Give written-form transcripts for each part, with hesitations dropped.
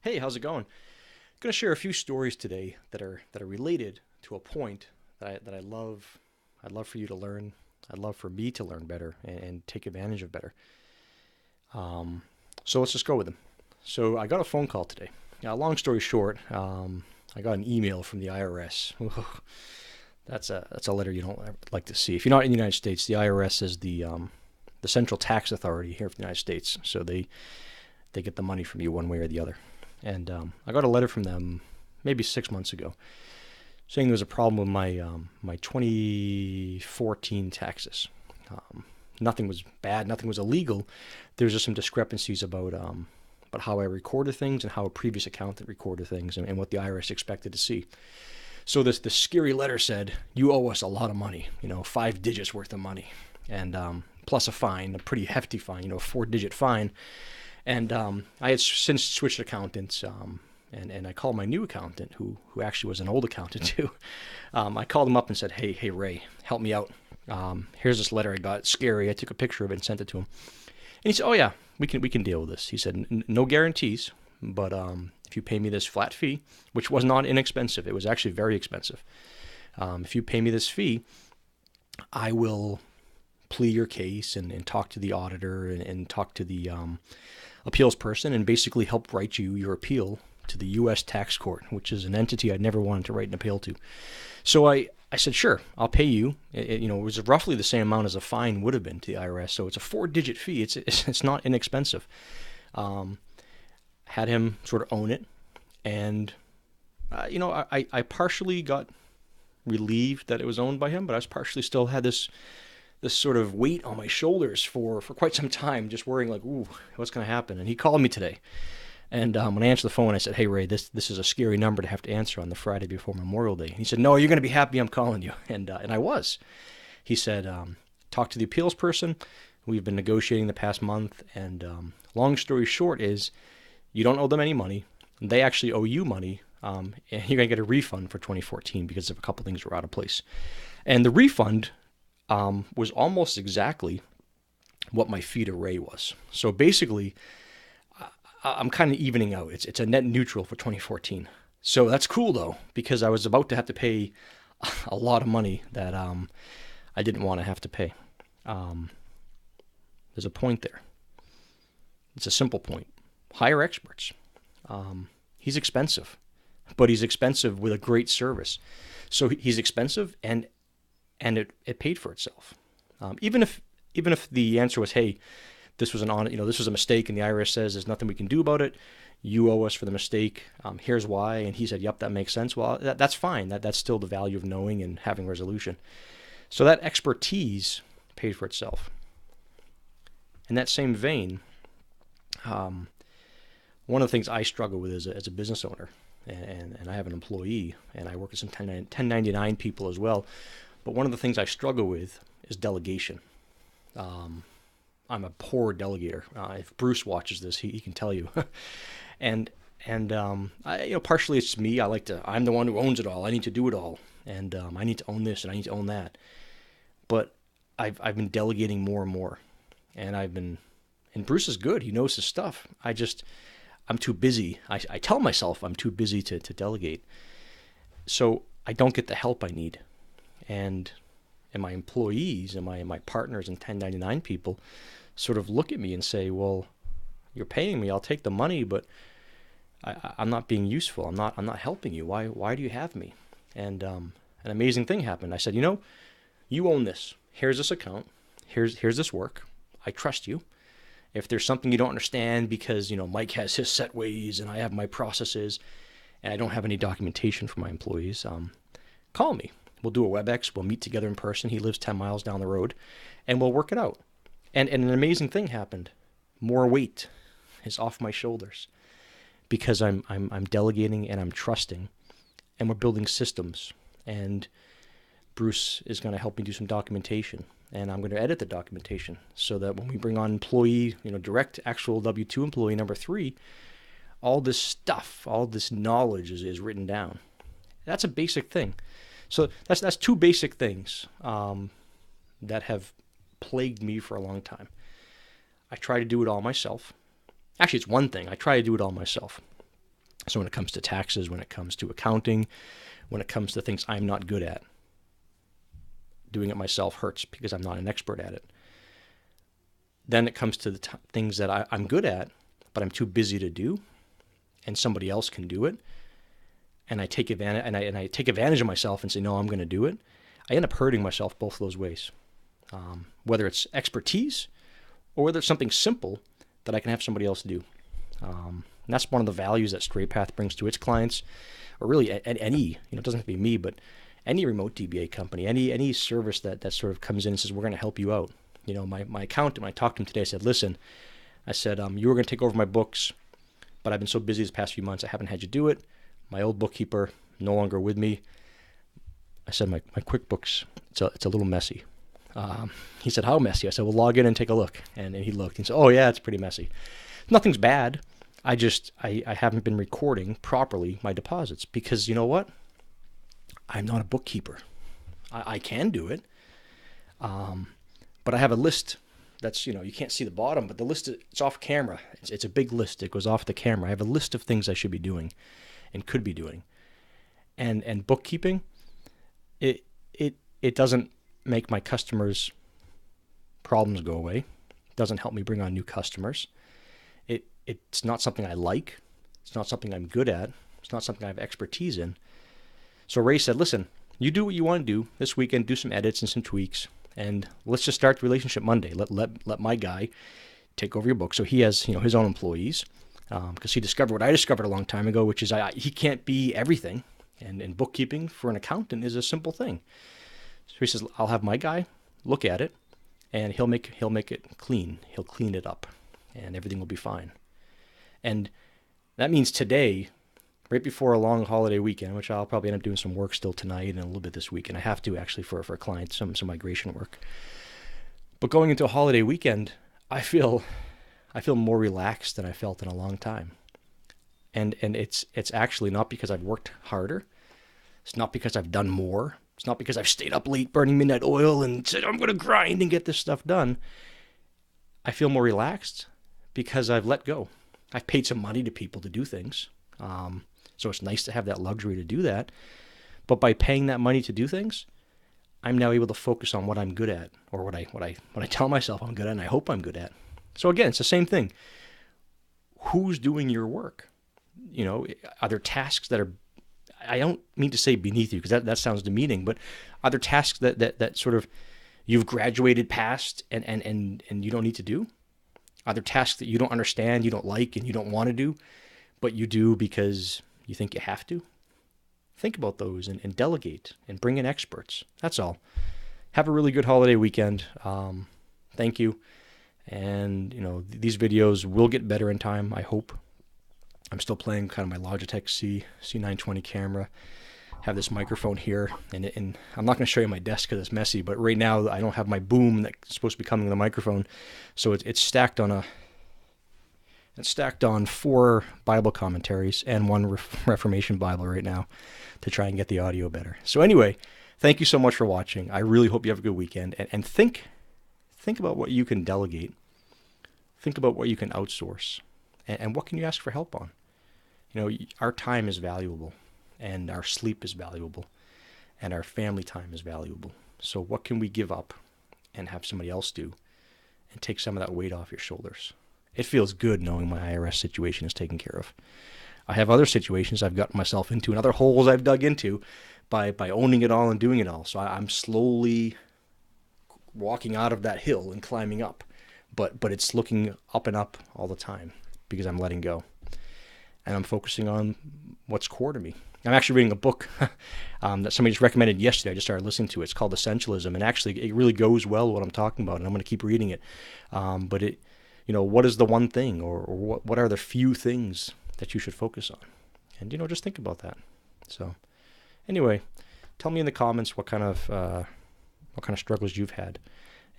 Hey, how's it going? Going to share a few stories today that are related to a point that I love. I'd love for you to learn. I'd love for me to learn better and take advantage of better. Um, so let's just go with them. So I got a phone call today. Now, long story short, I got an email from the IRS. That's a letter you don't like to see. If you're not in the United States, the IRS is the central tax authority here in the United States. So they get the money from you one way or the other. And I got a letter from them maybe 6 months ago saying there was a problem with my 2014 taxes. Um, Nothing was bad, nothing was illegal. There's just some discrepancies about how I recorded things and how a previous accountant recorded things and what the IRS expected to see. So this scary letter said, "You owe us a lot of money, 5 digits worth of money, and plus a fine, a pretty hefty fine, a 4 digit fine." And I had since switched accountants, and I called my new accountant, who actually was an old accountant too. I called him up and said, "Hey, Ray, help me out. Here's this letter I got. It's scary." I took a picture of it and sent it to him. And he said, "Oh yeah, we can deal with this." He said, "No guarantees, but if you pay me this flat fee, which was not inexpensive, it was actually very expensive. If you pay me this fee, I will plea your case and talk to the auditor and talk to the appeals person and basically help write you your appeal to the U.S. tax court, which is an entity I'd never wanted to write an appeal to." So I said, "Sure, I'll pay you." It was roughly the same amount as a fine would have been to the IRS. So it's a 4 digit fee. It's not inexpensive. Um, Had him sort of own it. And, I partially got relieved that it was owned by him, but I was partially still had this sort of weight on my shoulders for quite some time, just worrying like, "Ooh, what's going to happen?" And he called me today, and when I answered the phone, I said, "Hey, Ray, this is a scary number to have to answer on the Friday before Memorial Day." And he said, "No, you're going to be happy I'm calling you," and I was. He said, "Talk to the appeals person. We've been negotiating the past month, and long story short is, you don't owe them any money. They actually owe you money." And you're going to get a refund for 2014 because of a couple things were out of place. And the refund was almost exactly what my fee to Ray was. So basically, I'm kind of evening out. It's a net neutral for 2014. So that's cool though, because I was about to have to pay a lot of money that I didn't want to have to pay. Um, there's a point there. It's a simple point. Hire experts. He's expensive, but he's expensive with a great service. So he's expensive, and it paid for itself. Even if the answer was, "Hey, this was this was a mistake," and the IRS says there's nothing we can do about it. You owe us for the mistake. Here's why. And he said, "Yep, that makes sense." Well, that's fine. That's still the value of knowing and having resolution. So that expertise paid for itself. In that same vein, um, one of the things I struggle with as a business owner, and I have an employee, and I work with some 1099 people as well. But one of the things I struggle with is delegation. Um, I'm a poor delegator. If Bruce watches this, he can tell you. and partially it's me. I'm the one who owns it all. I need to do it all, and I need to own this and I need to own that. But I've been delegating more and more, and and Bruce is good. He knows his stuff. I'm too busy. I tell myself I'm too busy to delegate, so I don't get the help I need. And my employees and my partners and 1099 people sort of look at me and say, "Well, you're paying me. I'll take the money, but I'm not being useful. I'm not helping you. Why do you have me?" And an amazing thing happened. I said, "You own this. Here's this account. Here's this work. I trust you. If there's something you don't understand because Mike has his set ways and I have my processes, and I don't have any documentation for my employees, call me. We'll do a WebEx. We'll meet together in person. He lives 10 miles down the road, and we'll work it out." And an amazing thing happened. More weight is off my shoulders because I'm delegating and I'm trusting, and we're building systems. And Bruce is going to help me do some documentation, and I'm going to edit the documentation so that when we bring on employee, direct actual W-2 employee number 3, all this stuff, all this knowledge is written down. That's a basic thing. So that's two basic things that have plagued me for a long time. I try to do it all myself. Actually, it's one thing. I try to do it all myself. So when it comes to taxes, when it comes to accounting, when it comes to things I'm not good at, doing it myself hurts because I'm not an expert at it. Then it comes to the things that I'm good at, but I'm too busy to do, and somebody else can do it. And I take advantage, I take advantage of myself and say, no, I'm going to do it. I end up hurting myself both of those ways. Whether it's expertise or whether it's something simple that I can have somebody else do. And that's one of the values that Straight Path brings to its clients, or really at any, it doesn't have to be me, but any remote DBA company, any service that sort of comes in and says, we're going to help you out. My accountant, when I talked to him today, I said, listen, you were going to take over my books, but I've been so busy this past few months, I haven't had you do it. My old bookkeeper, no longer with me. I said, my QuickBooks, it's a little messy. He said, how messy? I said, well, log in and take a look. And he looked and said, oh yeah, it's pretty messy. Nothing's bad. I haven't been recording properly my deposits because you know what? I'm not a bookkeeper. I can do it. But I have a list that's, you can't see the bottom, but the list, it's off camera. It's a big list. It goes off the camera. I have a list of things I should be doing and could be doing. And bookkeeping, it doesn't make my customers' problems go away. It doesn't help me bring on new customers. It's not something I like. It's not something I'm good at. It's not something I have expertise in. So Ray said, listen, you do what you want to do this weekend, do some edits and some tweaks, and let's just start the relationship Monday. Let my guy take over your book. So he has his own employees because he discovered what I discovered a long time ago, which is he can't be everything. And bookkeeping for an accountant is a simple thing. So he says, I'll have my guy look at it, and he'll make it clean. He'll clean it up, and everything will be fine. And that means today, right before a long holiday weekend, which I'll probably end up doing some work still tonight and a little bit this weekend. I have to actually for a client, some migration work. But going into a holiday weekend, I feel more relaxed than I felt in a long time. And it's actually not because I've worked harder. It's not because I've done more. It's not because I've stayed up late burning midnight oil and said, I'm going to grind and get this stuff done. I feel more relaxed because I've let go. I've paid some money to people to do things. So it's nice to have that luxury to do that. But by paying that money to do things, I'm now able to focus on what I'm good at, or what I tell myself I'm good at and I hope I'm good at. So again, it's the same thing. Who's doing your work? Are there tasks that are, I don't mean to say beneath you because that sounds demeaning, but are there tasks that sort of you've graduated past and you don't need to do? Are there tasks that you don't understand, you don't like, and you don't want to do, but you do because you think you have to? Think about those and delegate and bring in experts. That's all. Have a really good holiday weekend. Thank you. And, these videos will get better in time, I hope. I'm still playing kind of my Logitech C920 camera. Have this microphone here, and I'm not going to show you my desk because it's messy, but right now I don't have my boom that's supposed to be coming to the microphone, so it's stacked on It's stacked on 4 Bible commentaries and 1 Reformation Bible right now to try and get the audio better. So anyway, thank you so much for watching. I really hope you have a good weekend. And think about what you can delegate. Think about what you can outsource. And what can you ask for help on? Our time is valuable, and our sleep is valuable, and our family time is valuable. So what can we give up and have somebody else do and take some of that weight off your shoulders? It feels good knowing my IRS situation is taken care of. I have other situations I've gotten myself into and other holes I've dug into by owning it all and doing it all. So I'm slowly walking out of that hill and climbing up. But it's looking up and up all the time because I'm letting go. And I'm focusing on what's core to me. I'm actually reading a book that somebody just recommended yesterday. I just started listening to it. It's called Essentialism. And actually, it really goes well with what I'm talking about. And I'm going to keep reading it. But what is the one thing, or what are the few things that you should focus on? And, just think about that. So anyway, tell me in the comments what kind of struggles you've had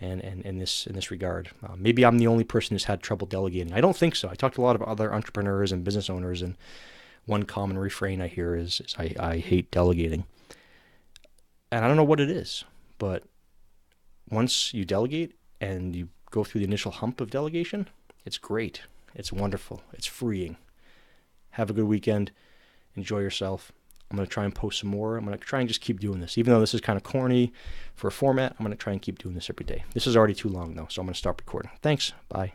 and in this regard. Maybe I'm the only person who's had trouble delegating. I don't think so. I talked to a lot of other entrepreneurs and business owners, and one common refrain I hear is I hate delegating. And I don't know what it is, but once you delegate and you go through the initial hump of delegation, it's great. It's wonderful. It's freeing. Have a good weekend. Enjoy yourself. I'm going to try and post some more. I'm going to try and just keep doing this. Even though this is kind of corny for a format, I'm going to try and keep doing this every day. This is already too long, though, so I'm going to stop recording. Thanks. Bye.